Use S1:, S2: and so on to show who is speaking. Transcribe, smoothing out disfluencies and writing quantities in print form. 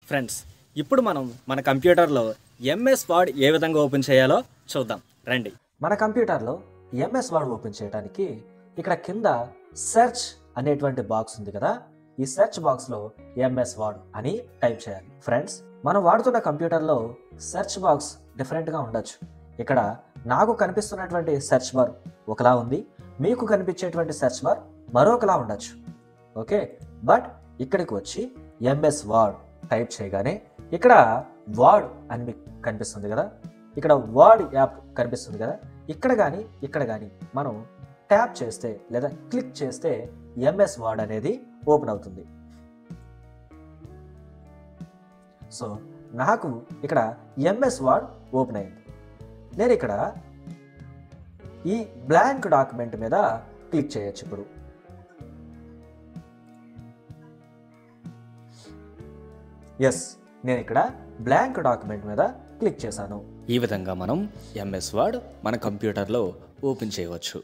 S1: Friends, ఇప్పుడు మనం మన కంప్యూటర్లో ఎంఎస్ వర్డ్ ఏ విధంగా ఓపెన్ చేయాలో చూద్దాం రండి.
S2: మన కంప్యూటర్లో ఎంఎస్ వర్డ్ ఓపెన్ చేయడానికి ఇక్కడ కింద సెర్చ్ అనేటువంటి బాక్స్ ఉంది కదా, ఈ సెర్చ్ బాక్స్లో ఎంఎస్ వర్డ్ అని టైప్ చేయాలి. ఫ్రెండ్స్, మనం వాడుతున్న కంప్యూటర్లో సెర్చ్ బాక్స్ డిఫరెంట్గా ఉండొచ్చు. ఇక్కడ నాకు కనిపిస్తున్నటువంటి సెర్చ్ బార్ ఒకలా ఉంది, మీకు కనిపించేటువంటి సెర్చ్ బార్ మరొకలా ఉండొచ్చు. ఓకే, బట్ ఇక్కడికి వచ్చి ఎంఎస్ వర్డ్ టైప్ చేయగానే ఇక్కడ వర్డ్ అని మీకు కనిపిస్తుంది కదా, ఇక్కడ వర్డ్ యాప్ కనిపిస్తుంది కదా, ఇక్కడ కానీ మనం ట్యాప్ చేస్తే లేదా క్లిక్ చేస్తే ఎంఎస్ వర్డ్ అనేది ఓపెన్ అవుతుంది. సో నాకు ఇక్కడ ఎంఎస్ వర్డ్ ఓపెన్ అయింది. నేను ఇక్కడ ఈ బ్లాంక్ డాక్యుమెంట్ మీద క్లిక్ చేయొచ్చు. ఇప్పుడు ఎస్, నేను ఇక్కడ బ్లాంక్ డాక్యుమెంట్ మీద క్లిక్ చేశాను.
S1: ఈ విధంగా మనం ఎంఎస్ వర్డ్ మన కంప్యూటర్లో ఓపెన్ చేయవచ్చు.